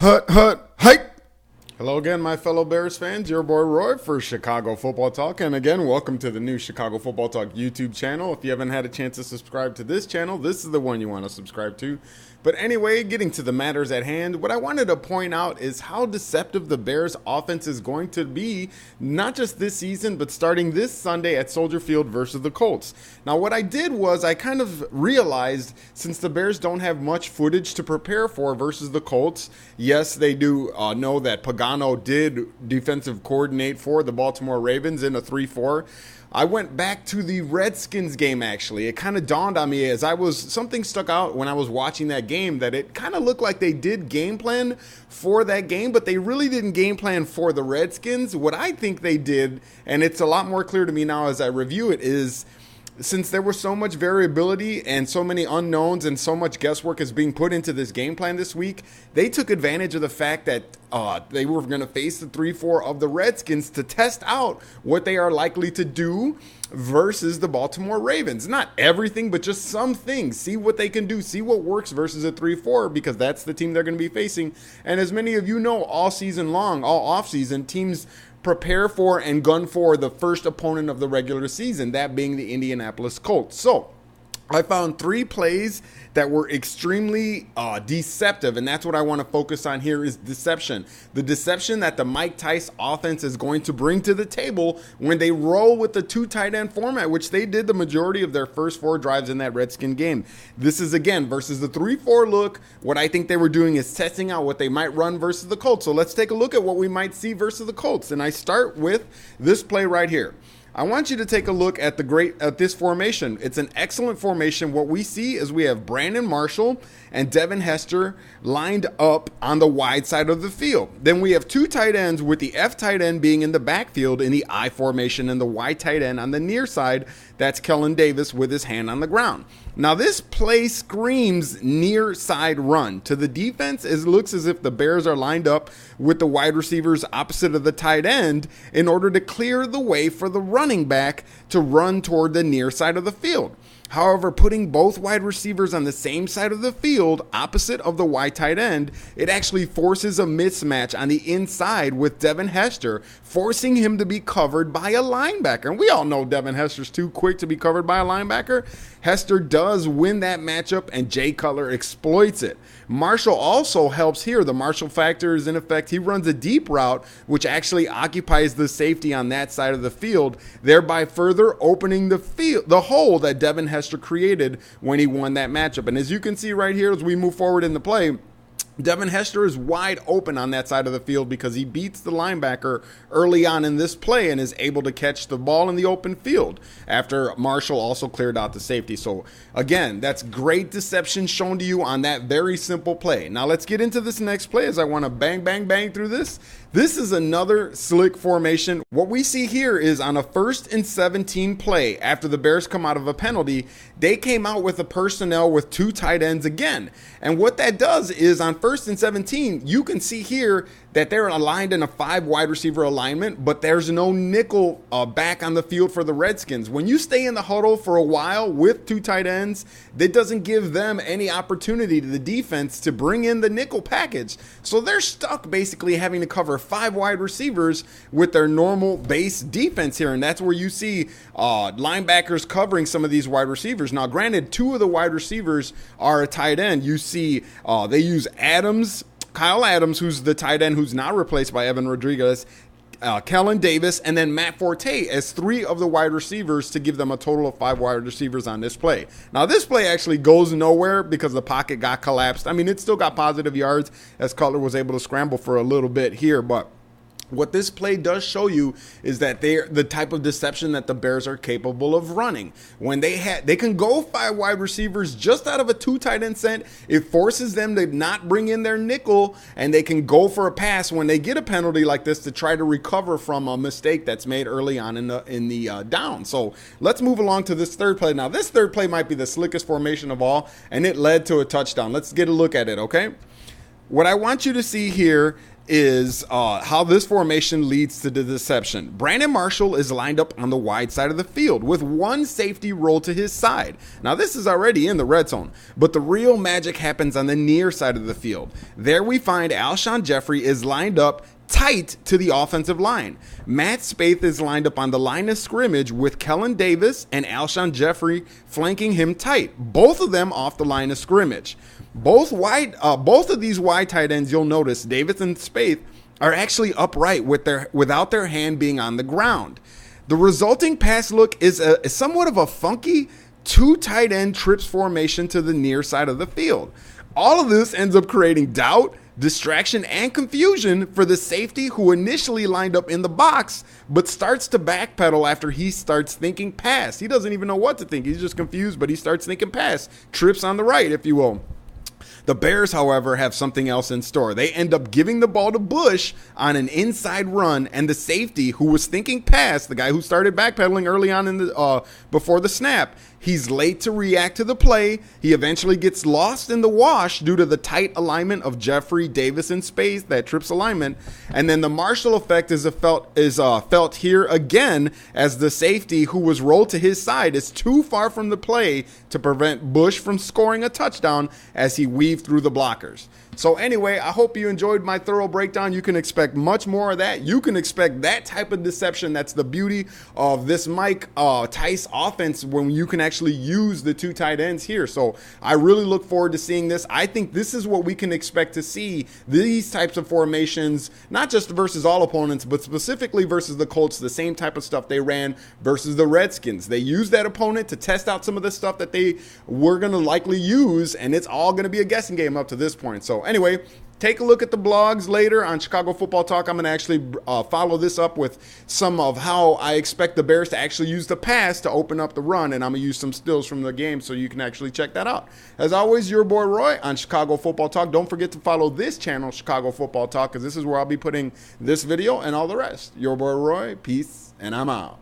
Hut, hut, hike! Hello again, my fellow Bears fans. Your boy Roy for Chicago Football Talk. And again, welcome to the new Chicago Football Talk YouTube channel. If you haven't had a chance to subscribe to this channel, this is the one you want to subscribe to. But anyway, getting to the matters at hand, what I wanted to point out is how deceptive the Bears offense is going to be, not just this season, but starting this Sunday at Soldier Field versus the Colts. Now, what I did was I kind of realized, since the Bears don't have much footage to prepare for versus the Colts, yes, they do know that Pagano did defensive coordinate for the Baltimore Ravens in a 3-4. I went back to the Redskins game, actually. It kind of dawned on me as something stuck out when I was watching that game, that it kind of looked like they did game plan for that game, but they really didn't game plan for the Redskins. What I think they did, and it's a lot more clear to me now as I review it, is since there was so much variability and so many unknowns and so much guesswork is being put into this game plan this week, they took advantage of the fact that they were going to face the 3-4 of the Redskins to test out what they are likely to do versus the Baltimore Ravens. Not everything, but just some things. See what they can do. See what works versus a 3-4, because that's the team they're going to be facing. And as many of you know, all season long, all offseason, teams prepare for and gun for the first opponent of the regular season, that being the Indianapolis Colts. So I found 3 plays that were extremely deceptive, and that's what I want to focus on here is deception. The deception that the Mike Tice offense is going to bring to the table when they roll with the 2 tight end format, which they did the majority of their first 4 drives in that Redskin game. This is, again, versus the 3-4 look. What I think they were doing is testing out what they might run versus the Colts. So let's take a look at what we might see versus the Colts. And I start with this play right here. I want you to take a look at this formation. It's an excellent formation. What we see is we have Brandon Marshall and Devin Hester lined up on the wide side of the field. Then we have 2 tight ends, with the F tight end being in the backfield in the I formation and the Y tight end on the near side. That's Kellen Davis with his hand on the ground. Now, this play screams near side run. To the defense, it looks as if the Bears are lined up with the wide receivers opposite of the tight end in order to clear the way for the running back to run toward the near side of the field. However, putting both wide receivers on the same side of the field, opposite of the wide tight end, it actually forces a mismatch on the inside with Devin Hester, forcing him to be covered by a linebacker. And we all know Devin Hester's too quick to be covered by a linebacker. Hester does win that matchup, and Jay Cutler exploits it. Marshall also helps here. The Marshall factor is in effect. He runs a deep route, which actually occupies the safety on that side of the field, thereby further opening the hole that Devin Hester created when he won that matchup. And as you can see right here, as we move forward in the play, Devin Hester is wide open on that side of the field because he beats the linebacker early on in this play and is able to catch the ball in the open field after Marshall also cleared out the safety. So again, that's great deception shown to you on that very simple play. Now let's get into this next play as I want to bang, bang, bang through this. This is another slick formation. What we see here is on a 1st and 17 play, after the Bears come out of a penalty, they came out with a personnel with 2 tight ends again. And what that does is on 1st and 17, you can see here that they're aligned in a 5 wide receiver alignment, but there's no nickel back on the field for the Redskins. When you stay in the huddle for a while with 2 tight ends, that doesn't give them any opportunity to the defense to bring in the nickel package. So they're stuck basically having to cover 5 wide receivers with their normal base defense here. And that's where you see linebackers covering some of these wide receivers. Now, granted, 2 of the wide receivers are a tight end. You see they use Kyle Adams, who's the tight end who's now replaced by Evan Rodriguez, Kellen Davis, and then Matt Forte as 3 of the wide receivers to give them a total of 5 wide receivers on this play. Now, this play actually goes nowhere because the pocket got collapsed. I mean, it still got positive yards as Cutler was able to scramble for a little bit here, but what this play does show you is that they're the type of deception that the Bears are capable of running. When they can go 5 wide receivers just out of a 2 tight end set, it forces them to not bring in their nickel, and they can go for a pass when they get a penalty like this to try to recover from a mistake that's made early on in the down. So let's move along to this 3rd play. Now, this 3rd play might be the slickest formation of all, and it led to a touchdown. Let's get a look at it, okay? What I want you to see here is how this formation leads to the deception. Brandon Marshall is lined up on the wide side of the field with one safety rolled to his side. Now this is already in the red zone, but the real magic happens on the near side of the field. There we find Alshon Jeffrey is lined up tight to the offensive line. Matt Spaeth is lined up on the line of scrimmage with Kellen Davis and Alshon Jeffrey flanking him tight, both of them off the line of scrimmage. Both of these wide tight ends, you'll notice, Davis and Spaeth, are actually upright without their hand being on the ground. The resulting pass look is somewhat of a funky two tight end trips formation to the near side of the field. All of this ends up creating doubt, distraction, and confusion for the safety who initially lined up in the box, but starts to backpedal after he starts thinking pass. He doesn't even know what to think. He's just confused, but he starts thinking pass. Trips on the right, if you will. The Bears, however, have something else in store. They end up giving the ball to Bush on an inside run, and the safety who was thinking pass, the guy who started backpedaling early on in the before the snap, he's late to react to the play. He eventually gets lost in the wash due to the tight alignment of Jeffrey, Davis, and Spaeth, that trips alignment. And then the Marshall effect is felt here again as the safety who was rolled to his side is too far from the play to prevent Bush from scoring a touchdown as he weaved through the blockers. So anyway, I hope you enjoyed my thorough breakdown. You can expect much more of that. You can expect that type of deception. That's the beauty of this Mike Tice offense, when you can actually use the two tight ends here. So I really look forward to seeing this. I think this is what we can expect to see, these types of formations, not just versus all opponents, but specifically versus the Colts, the same type of stuff they ran versus the Redskins. They used that opponent to test out some of the stuff that they were going to likely use, and it's all going to be a guessing game up to this point. So anyway, take a look at the blogs later on Chicago Football Talk. I'm going to actually follow this up with some of how I expect the Bears to actually use the pass to open up the run, and I'm going to use some stills from the game so you can actually check that out. As always, your boy Roy on Chicago Football Talk. Don't forget to follow this channel, Chicago Football Talk, because this is where I'll be putting this video and all the rest. Your boy Roy, peace, and I'm out.